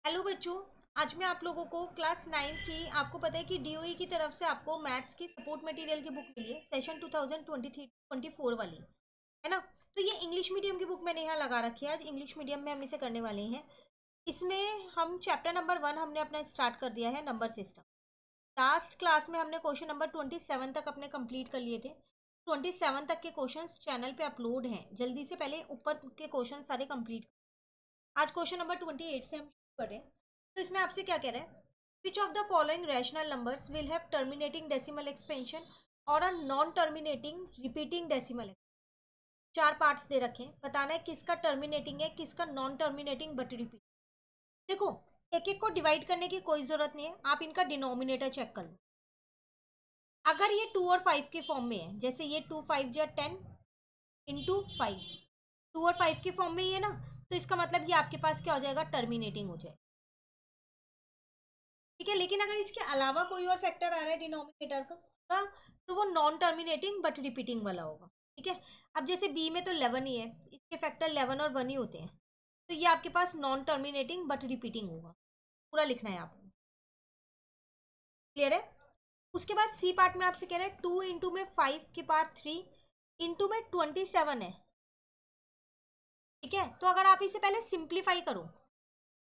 Hello बच्चों। आज मैं आप लोगों को क्लास नाइन्थ की, आपको पता है कि डीओई की तरफ से आपको मैथ्स की सपोर्ट मटेरियल की बुक मिली है, सेशन 2023-24 वाली, है ना। तो ये इंग्लिश मीडियम की बुक मैंने यहाँ लगा रखी है। आज इंग्लिश मीडियम में हम इसे करने वाले हैं। इसमें हम चैप्टर नंबर 1 हमने अपना स्टार्ट कर दिया है, नंबर सिस्टम। लास्ट क्लास में हमने क्वेश्चन नंबर 27 तक अपने कंप्लीट कर लिए थे। 27 तक के क्वेश्चन चैनल पे अपलोड हैं, जल्दी से पहले ऊपर के क्वेश्चन सारे कंप्लीट। आज क्वेश्चन नंबर 28 से हम शुरू कर रहे हैं। तो इसमें आपसे क्या कह रहा है, which of the following rational numbers will have terminating decimal expansion और a non terminating repeating decimal. चार पार्ट्स दे रखे हैं, बताना है किसका टर्मिनेटिंग है, किसका नॉन टर्मिनेटिंग बट रिपीट। देखो, एक एक को डिवाइड करने की कोई जरूरत नहीं है, आप इनका डिनोमिनेटर चेक कर लो। अगर ये 2 और 5 के फॉर्म में है, जैसे ये 2 5 जा 10 इंटू 5, 2 और 5 के फॉर्म में ही है ना, तो इसका मतलब ये आपके पास क्या हो जाएगा, टर्मिनेटिंग हो जाएगा। ठीक है, लेकिन अगर इसके अलावा कोई और फैक्टर आ रहा है डिनोमिनेटर का, तो वो नॉन टर्मिनेटिंग बट रिपीटिंग वाला होगा। ठीक है, अब जैसे बी में तो 11 ही है, इसके फैक्टर 11 और 1 ही होते हैं, तो ये आपके पास नॉन टर्मिनेटिंग बट रिपीटिंग होगा। पूरा लिखना है आपको, क्लियर है। उसके बाद सी पार्ट में आपसे कह रहा है 2 इंटू में 5 की पावर 3 इंटू में 27 है। ठीक है, तो अगर आप इसे पहले सिंप्लीफाई करो,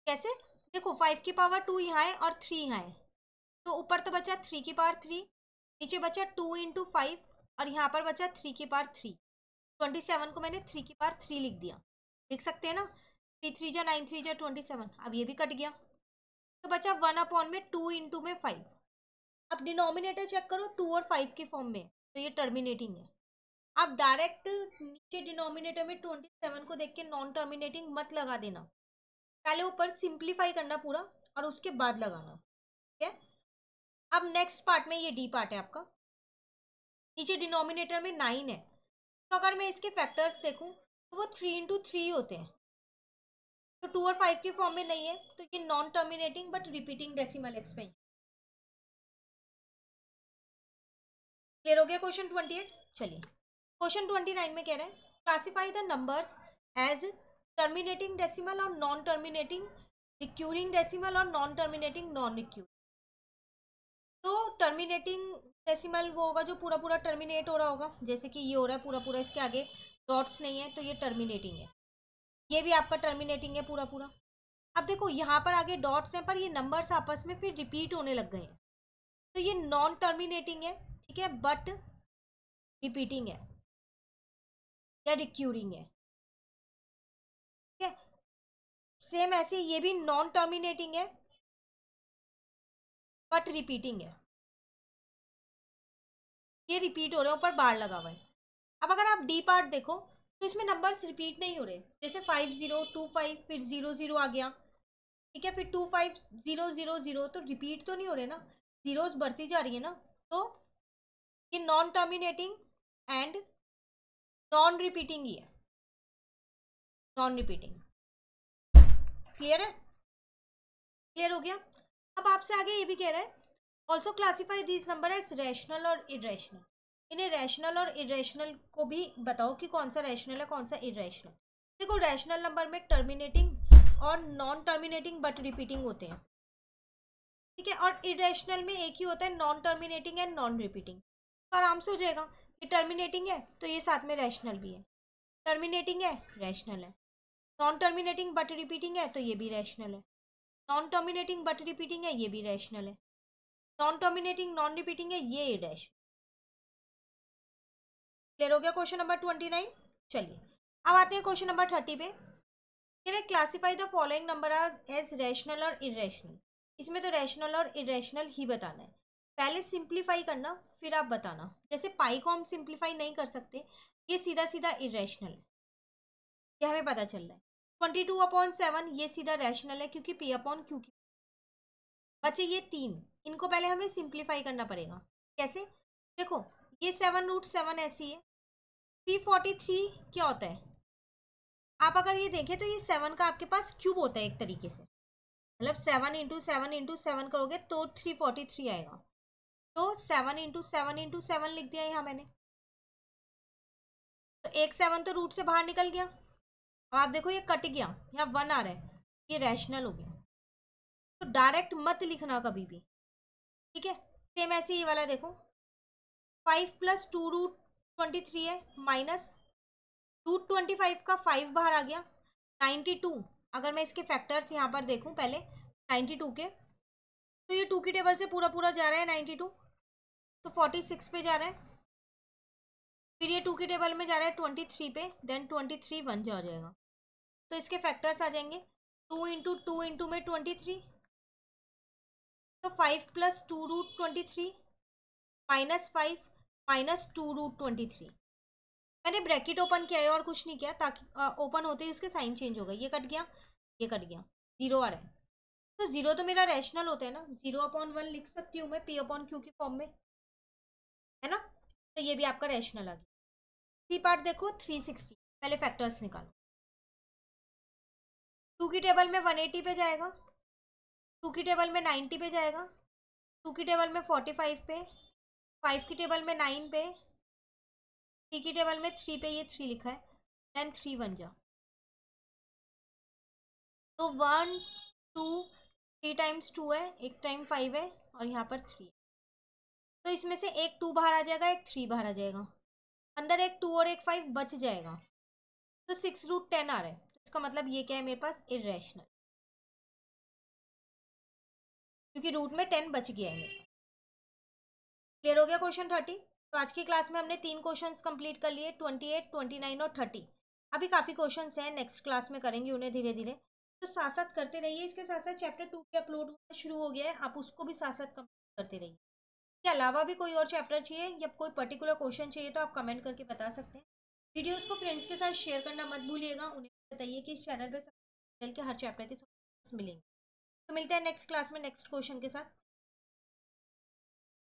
कैसे, देखो 5 की पावर 2 यहाँ है और 3 यहाँ है, तो ऊपर तो बचा 3 की पावर 3, नीचे बचा 2 इंटू 5 और यहाँ पर बचा 3 की पावर 3। 27 को मैंने 3 की पावर 3 लिख दिया, लिख सकते हैं ना। 3 3 जा 9, 3 जा 27, अब ये भी कट गया, तो बचा 1 अपॉन में 2 इंटू में 5। अब डिनोमिनेटर चेक करो, 2 और 5 के फॉर्म में, तो ये टर्मिनेटिंग है। आप डायरेक्ट नीचे डिनोमिनेटर में 27 को देख के नॉन टर्मिनेटिंग मत लगा देना, पहले ऊपर सिंप्लीफाई करना पूरा और उसके बाद लगाना। ठीक है, अब नेक्स्ट पार्ट में ये डी पार्ट है आपका। नीचे डिनोमिनेटर में 9 है, तो अगर मैं इसके फैक्टर्स देखूं तो वो 3 इंटू 3 होते हैं, तो 2 और 5 के फॉर्म में नहीं है, तो ये non terminating but repeating decimal expansion. Clear हो गया क्वेश्चन 28। चलिए क्वेश्चन 29 में कह रहे हैं, classify the numbers as terminating decimal और नॉन टर्मिनेटिंग रिक्यूरिंग डेसिमल और नॉन टर्मिनेटिंग नॉन रिक्यूरिंग। तो टर्मिनेटिंग डेसिमल वो होगा जो पूरा पूरा टर्मिनेट हो रहा होगा, जैसे कि ये हो रहा है पूरा पूरा, इसके आगे डॉट्स नहीं है, तो ये टर्मिनेटिंग है। ये भी आपका टर्मिनेटिंग है पूरा पूरा। अब देखो यहाँ पर आगे डॉट्स हैं, पर ये नंबर्स आपस में फिर रिपीट होने लग गए हैं, तो ये नॉन टर्मिनेटिंग है। ठीक है, बट रिपीटिंग है या रिक्यूरिंग है। ठीक है, सेम ऐसे ये भी नॉन टर्मिनेटिंग है बट रिपीटिंग है, ये रिपीट हो रहे हैं, ऊपर बार लगा हुआ है। अब अगर आप डी पार्ट देखो, तो इसमें नंबर्स रिपीट नहीं हो रहे, जैसे 5025 फिर 00 आ गया। ठीक है, फिर 25000, तो रिपीट तो नहीं हो रहे ना, जीरोस बढ़ती जा रही है ना, तो ये non terminating and non repeating ही है, नॉन रिपीटिंग। क्लियर है, क्लियर हो गया। अब आपसे आगे ये भी कह रहा है, also classify this number as rational और इरेशनल। इन्हें रैशनल और इरेशनल को भी बताओ कि कौन सा रैशनल है कौन सा इरेशनल। देखो, रैशनल नंबर में टर्मिनेटिंग और नॉन टर्मिनेटिंग बट रिपीटिंग होते हैं। ठीक है, और इरेशनल में एक ही होता है, non terminating and non repeating. तो आराम से हो जाएगा, ये टर्मिनेटिंग है तो ये साथ में रैशनल भी है, टर्मिनेटिंग है रैशनल है, नॉन टर्मिनेटिंग बट रिपीटिंग है तो ये भी रैशनल है, नॉन टर्मिनेटिंग बट रिपीटिंग है ये भी रैशनल है, नॉन टर्मिनेटिंग नॉन रिपीटिंग है ये डैश। क्लियर हो गया क्वेश्चन नंबर 29। चलिए अब आते हैं क्वेश्चन नंबर 30 पे। Classify the following number as rational और इरेशनल। इसमें तो रैशनल और इरेशनल ही बताना है, पहले सिंप्लीफाई करना फिर आप बताना। जैसे पाई को हम सिंप्लीफाई नहीं कर सकते, ये सीधा सीधा इरेशनल है, ये हमें पता चल रहा है। 22/7 ये सीधा रैशनल है क्योंकि पी अपॉन क्यू की। बचे ये तीन, इनको पहले हमें सिंप्लीफाई करना पड़ेगा। कैसे, देखो ये 7√7 ऐसी है, 343 क्या होता है, आप अगर ये देखें तो ये 7 का आपके पास क्यूब होता है एक तरीके से, मतलब 7 × 7 × 7 करोगे तो 343 आएगा, तो 7 × 7 × 7 लिख दिया यहाँ मैंने। तो एक 7 तो रूट से बाहर निकल गया, अब आप देखो ये कट गया, यहाँ 1 आ रहा है, ये रैशनल हो गया। तो डायरेक्ट मत लिखना कभी भी, ठीक है। सेम ऐसे ये वाला देखो, 5 + 2√23 है, माइनस √25 का 5 बाहर आ गया, 92। अगर मैं इसके फैक्टर्स यहाँ पर देखूँ पहले 92 के, तो ये 2 की टेबल से पूरा पूरा जा रहा है 92, तो 46 पे जा रहा है। फिर ये 2 की टेबल में जा रहा है 23 पे, देन 23 1 जा जाएगा। तो इसके फैक्टर्स आ जाएंगे 2 × 2 × में 23, तो 5 + 2√23 -5 -2√23। मैंने ब्रैकेट ओपन किया है और कुछ नहीं किया, ताकि ओपन होते ही उसके साइन चेंज हो गए। ये कट गया, ये कट गया, 0 आ रहा है। तो 0 तो मेरा रैशनल होता है ना, 0/1 लिख सकती हूँ मैं P/Q की फॉर्म में, है ना। तो ये भी आपका रैशनल आ गया। सी पार्ट देखो 360, पहले फैक्टर्स निकालो। 2 की टेबल में 180 पे जाएगा, 2 की टेबल में 90 पे जाएगा, 2 की टेबल में 45 पे, 5 की टेबल में 9 पे, 3 की टेबल में 3 पे, ये 3 लिखा है, देन 3 1 जा। तो 1 2 3 टाइम्स 2 है, 1 टाइम 5 है, और यहाँ पर 3 है। तो इसमें से एक 2 बाहर आ जाएगा, एक 3 बाहर आ जाएगा, अंदर एक 2 और एक 5 बच जाएगा। तो 6√10 आ रहा है। तो इसका मतलब ये क्या है मेरे पास, इरेशनल, क्योंकि रूट में 10 बच गया है मेरे पास। क्लियर हो गया क्वेश्चन 30। तो आज की क्लास में हमने 3 क्वेश्चंस कंप्लीट कर लिए, 28 29 और 30। अभी काफ़ी क्वेश्चंस हैं, नेक्स्ट क्लास में करेंगे उन्हें धीरे धीरे। तो साथ साथ करते रहिए। इसके साथ साथ चैप्टर 2 भी अपलोड होना शुरू हो गया है, आप उसको भी साथ साथ कंप्लीट करते रहिए। इसके अलावा भी कोई और चैप्टर चाहिए या कोई पर्टिकुलर क्वेश्चन चाहिए तो आप कमेंट करके बता सकते हैं। वीडियोज़ को फ्रेंड्स के साथ शेयर करना मत भूलिएगा। उन्हें बताइए कि इस चैनल पर के हर चैप्टर के सॉल्यूशंस मिलेंगे। तो मिलते हैं नेक्स्ट क्लास में नेक्स्ट क्वेश्चन के साथ।